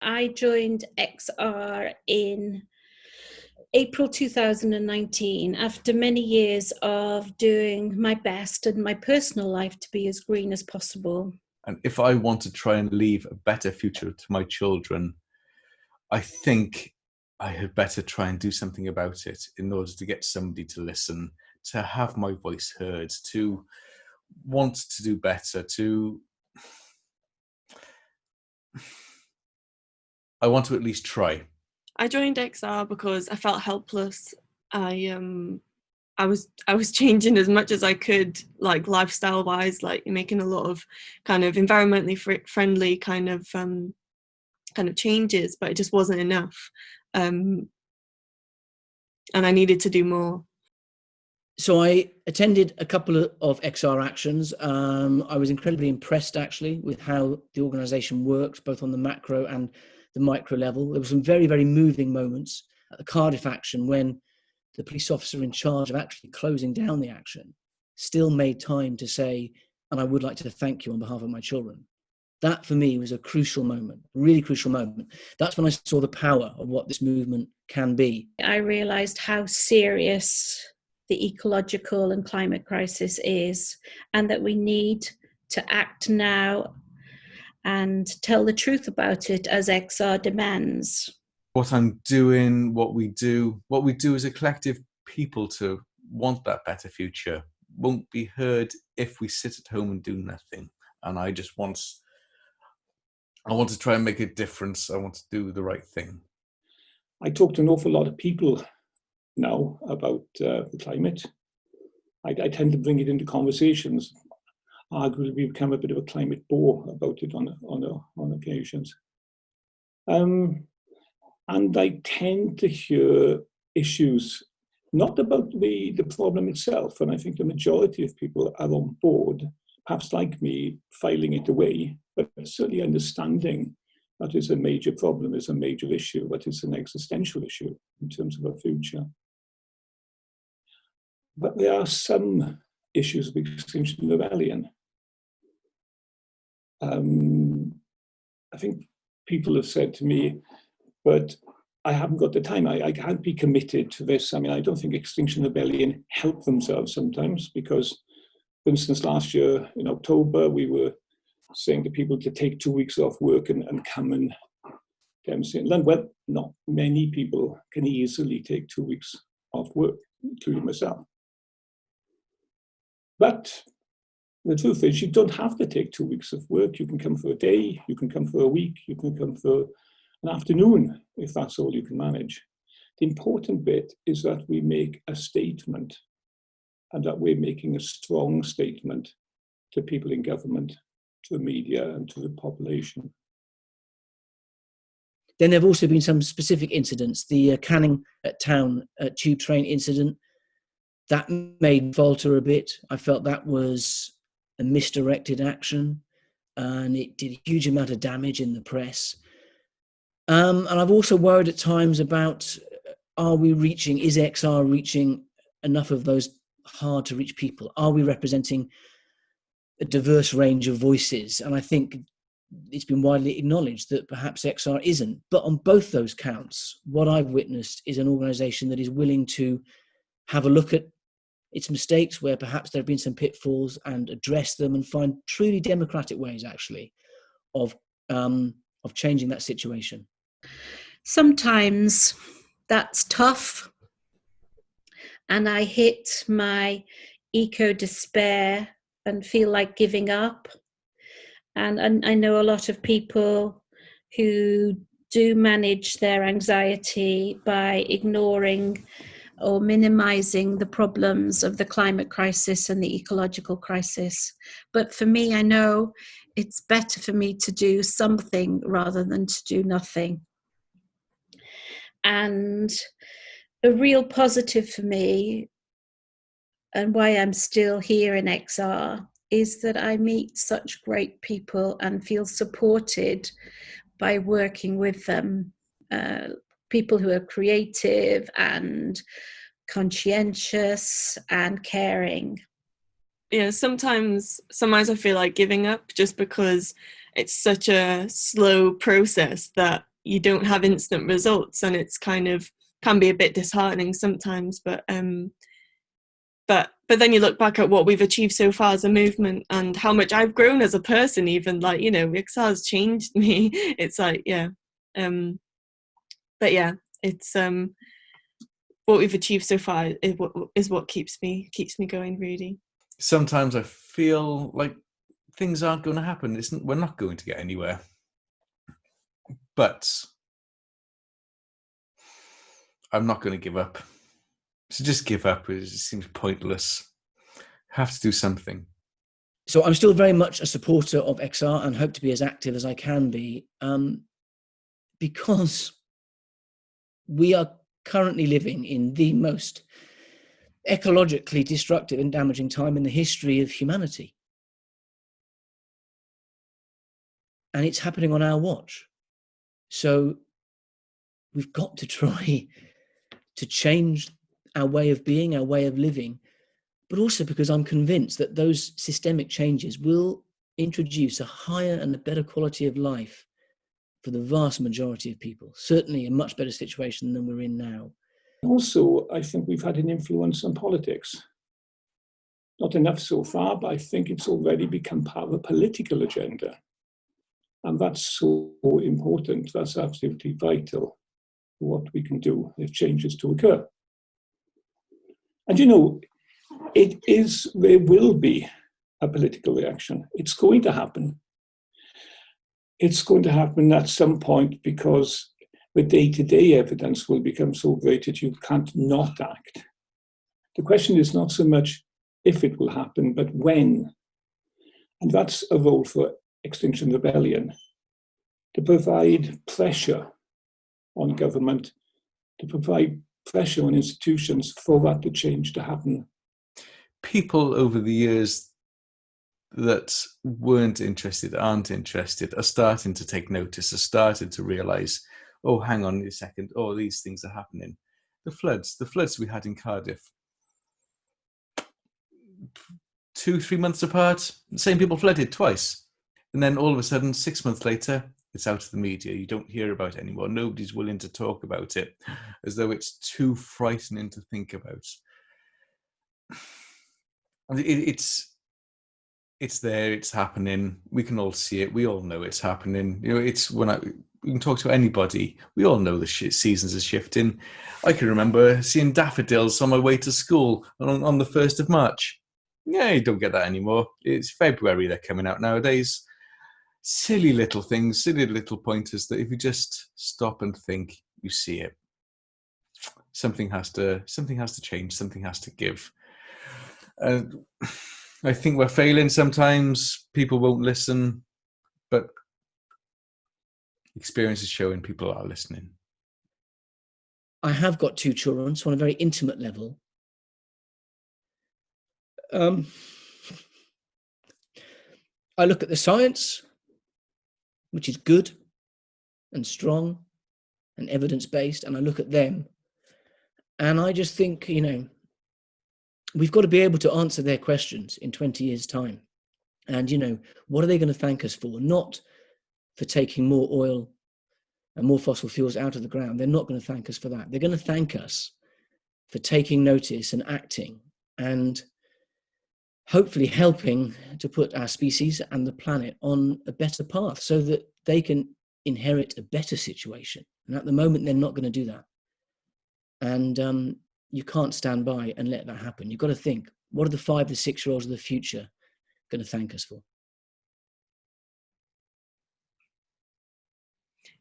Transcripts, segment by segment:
I joined XR in April 2019 after many years of doing my best in my personal life to be as green as possible. And if I want to try and leave a better future to my children, I think I had better try and do something about it in order to get somebody to listen, to have my voice heard, to want to do better, I want to at least try. I joined XR because I felt helpless. I was changing as much as I could, like lifestyle wise, like making a lot of kind of environmentally friendly kind of changes, but it just wasn't enough. And I needed to do more. So I attended a couple of XR actions. I was incredibly impressed actually with how the organisation works, both on the macro and the micro level. There were some very, very moving moments at the Cardiff action when the police officer in charge of actually closing down the action still made time to say, and I would like to thank you on behalf of my children. That for me was a crucial moment, a really crucial moment. That's when I saw the power of what this movement can be. I realised how serious the ecological and climate crisis is, and that we need to act now and tell the truth about it as XR demands. What I'm doing, what we do as a collective people to want that better future won't be heard if we sit at home and do nothing. And I want to try and make a difference. I want to do the right thing. I talk to an awful lot of people now about the climate. I tend to bring it into conversations. Arguably become a bit of a climate bore about it on occasions. And I tend to hear issues, not about the problem itself, and I think the majority of people are on board, perhaps like me, filing it away, but certainly understanding that is a major problem, is a major issue, that is an existential issue in terms of our future. But there are some issues of Extinction Rebellion. I think people have said to me, but I haven't got the time. I can't be committed to this. I mean, I don't think Extinction Rebellion help themselves sometimes because, for instance, last year in October, we were saying to people to take 2 weeks off work and come and demonstrate in London. Well, not many people can easily take 2 weeks off work, including myself. But the truth is, you don't have to take 2 weeks of work. You can come for a day, you can come for a week, you can come for an afternoon, if that's all you can manage. The important bit is that we make a statement, and that we're making a strong statement to people in government, to the media, and to the population. Then there have also been some specific incidents. The Canning at Town tube train incident, that made me falter a bit. I felt that was a misdirected action, and it did a huge amount of damage in the press. And I've also worried at times about, is XR reaching enough of those hard to reach people? Are we representing a diverse range of voices? And I think it's been widely acknowledged that perhaps XR isn't. But on both those counts, what I've witnessed is an organisation that is willing to have a look at its mistakes where perhaps there have been some pitfalls and address them and find truly democratic ways, actually, of changing that situation. Sometimes that's tough, and I hit my eco-despair and feel like giving up. And I know a lot of people who do manage their anxiety by ignoring or minimizing the problems of the climate crisis and the ecological crisis. But for me, I know it's better for me to do something rather than to do nothing. And a real positive for me, and why I'm still here in XR, is that I meet such great people and feel supported by working with them. People who are creative and conscientious and caring. Yeah, sometimes I feel like giving up just because it's such a slow process that you don't have instant results, and it's kind of can be a bit disheartening sometimes, but then you look back at what we've achieved so far as a movement and how much I've grown as a person, even, like, you know, XR's changed me. It's like, but yeah, it's what we've achieved so far is what keeps me going, really. Sometimes I feel like things aren't going to happen. We're not going to get anywhere. But I'm not going to give up. To just give up, it seems pointless. Have to do something. So I'm still very much a supporter of XR and hope to be as active as I can be, because we are currently living in the most ecologically destructive and damaging time in the history of humanity. And it's happening on our watch. So we've got to try to change our way of being, our way of living, but also because I'm convinced that those systemic changes will introduce a higher and a better quality of life for the vast majority of people, certainly a much better situation than we're in now. Also, I think we've had an influence on politics. Not enough so far, but I think it's already become part of a political agenda. And that's so important. That's absolutely vital for what we can do if change is to occur. And you know, there will be a political reaction. It's going to happen. It's going to happen at some point because the day-to-day evidence will become so great that you can't not act. The question is not so much if it will happen, but when. And that's a role for Extinction Rebellion, to provide pressure on government, to provide pressure on institutions for that to change to happen. People over the years that weren't interested, aren't interested, are starting to take notice, are starting to realise, oh, hang on a second, oh, these things are happening. The floods we had in Cardiff, 2-3 months apart, the same people flooded twice. And then all of a sudden, 6 months later, it's out of the media. You don't hear about it anymore. Nobody's willing to talk about it, as though it's too frightening to think about. It's there, it's happening. We can all see it. We all know it's happening. You know, it's when we can talk to anybody. We all know the seasons are shifting. I can remember seeing daffodils on my way to school on the 1st of March. Yeah, you don't get that anymore. It's February, they're coming out nowadays. Silly little things, silly little pointers that if you just stop and think, you see it. Something has to change, something has to give. I think we're failing sometimes. People won't listen, but experience is showing people are listening. I have got 2 children, so on a very intimate level. I look at the science, which is good and strong and evidence-based, and I look at them and I just think, you know, we've got to be able to answer their questions in 20 years' time. And, you know, what are they going to thank us for? Not for taking more oil and more fossil fuels out of the ground. They're not going to thank us for that. They're going to thank us for taking notice and acting and hopefully helping to put our species and the planet on a better path so that they can inherit a better situation. And at the moment, they're not going to do that. And you can't stand by and let that happen. You've got to think, what are the 5 to 6-year-olds of the future going to thank us for?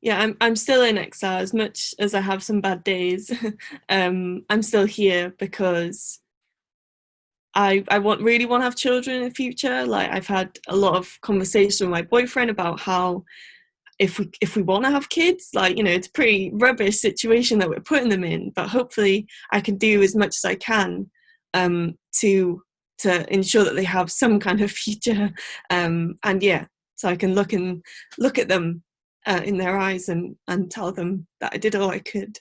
Yeah, I'm still in XR as much as I have some bad days. I'm still here because I really want to have children in the future. Like, I've had a lot of conversation with my boyfriend about how if we want to have kids, like, you know, it's a pretty rubbish situation that we're putting them in, but hopefully I can do as much as I can to ensure that they have some kind of future. And yeah, so I can look at them in their eyes and tell them that I did all I could.